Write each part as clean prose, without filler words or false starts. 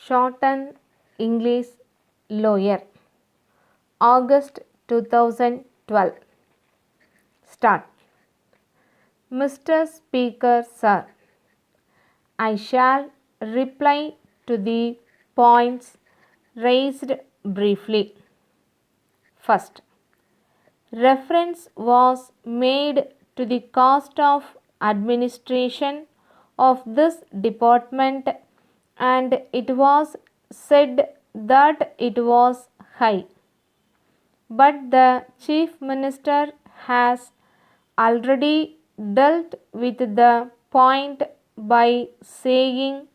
Shorten English Lawyer, August 2012. Start. Mr. Speaker, Sir, I shall reply to the points raised briefly. First, reference was made to the cost of administration of this department, and it was said that it was high. But the Chief Minister has already dealt with the point by saying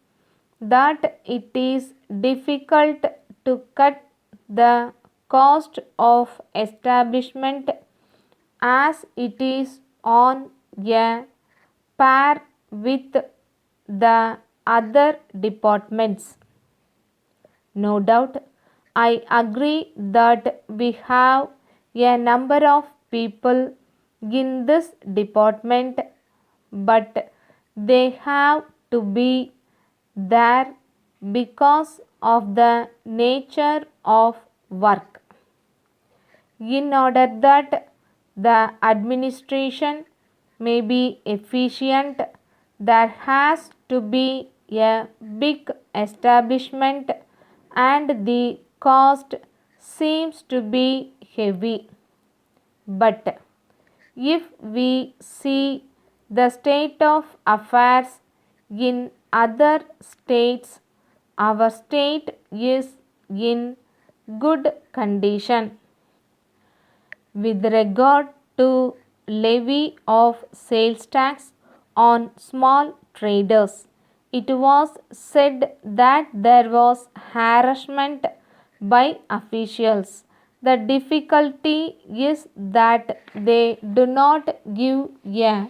that it is difficult to cut the cost of establishment as it is on a par with the other departments. No doubt, I agree that we have a number of people in this department, but they have to be there because of the nature of work. In order that the administration may be efficient, there has to be a big establishment, and the cost seems to be heavy. But if we see the state of affairs in other states, our state is in good condition. With regard to levy of sales tax on small traders, it was said that there was harassment by officials. The difficulty is that they do not give a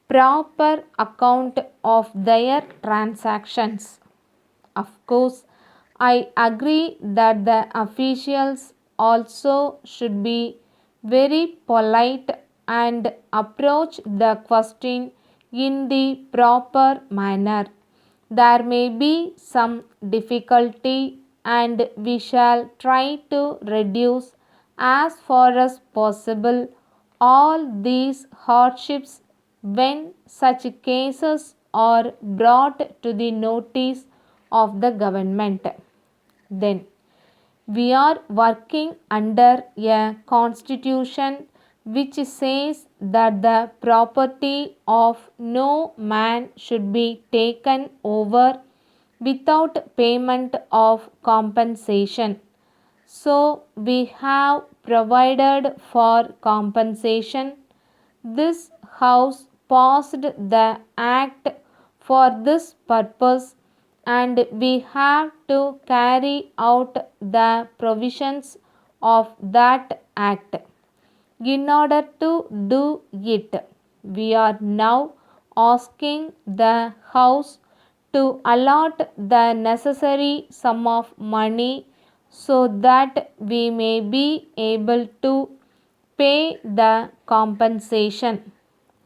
proper account of their transactions. Of course, I agree that the officials also should be very polite and approach the question in the proper manner. There may be some difficulty, and we shall try to reduce as far as possible all these hardships when such cases are brought to the notice of the government. Then, we are working under a constitution which says that the property of no man should be taken over without payment of compensation. So we have provided for compensation. This House passed the act for this purpose, and we have to carry out the provisions of that act. In order to do it, we are now asking the House to allot the necessary sum of money so that we may be able to pay the compensation.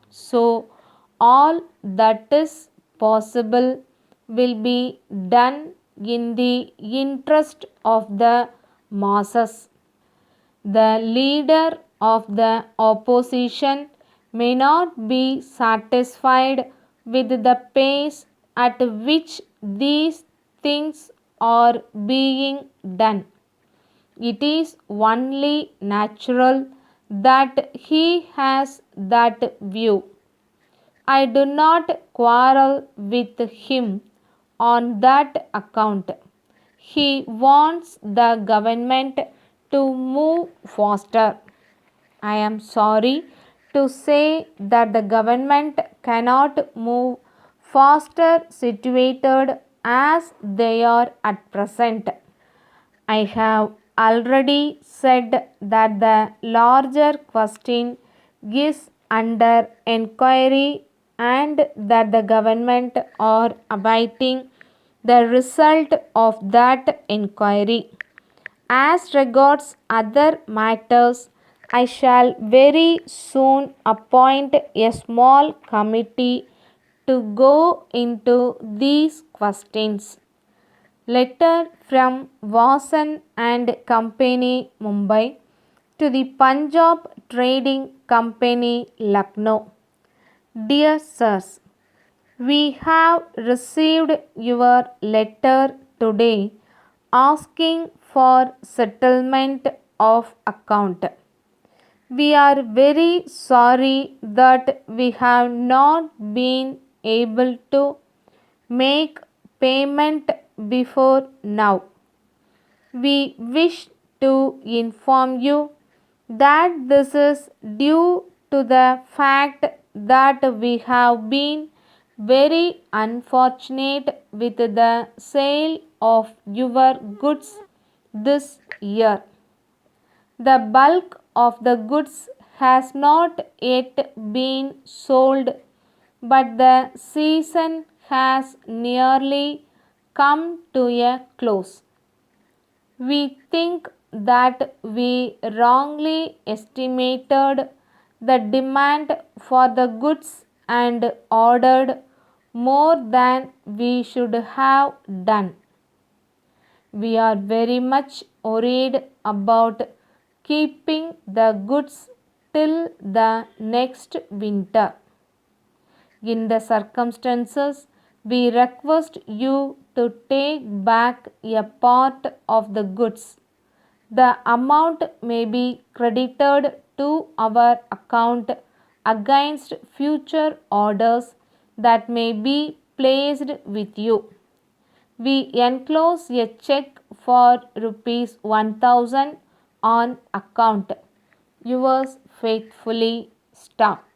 So, all that is possible will be done in the interest of the masses. The leader of the opposition may not be satisfied with the pace at which these things are being done. It is only natural that he has that view. I do not quarrel with him on that account. He wants the government to move faster. I am sorry to say that the government cannot move faster situated as they are at present. I have already said that the larger question is under enquiry, and that the government are awaiting the result of that enquiry. As regards other matters, I shall very soon appoint a small committee to go into these questions. Letter from Vasan and Company, Mumbai, to the Punjab Trading Company, Lucknow. Dear Sirs, we have received your letter today asking for settlement of account. We are very sorry that we have not been able to make payment before now. We wish to inform you that this is due to the fact that we have been very unfortunate with the sale of your goods this year. The bulk of the goods has not yet been sold, but the season has nearly come to a close. We think that we wrongly estimated the demand for the goods and ordered more than we should have done. We are very much worried about keeping the goods till the next winter. In the circumstances, we request you to take back a part of the goods. The amount may be credited to our account against future orders that may be placed with you. We enclose a check for rupees 1000 on account. Yours faithfully, Staff.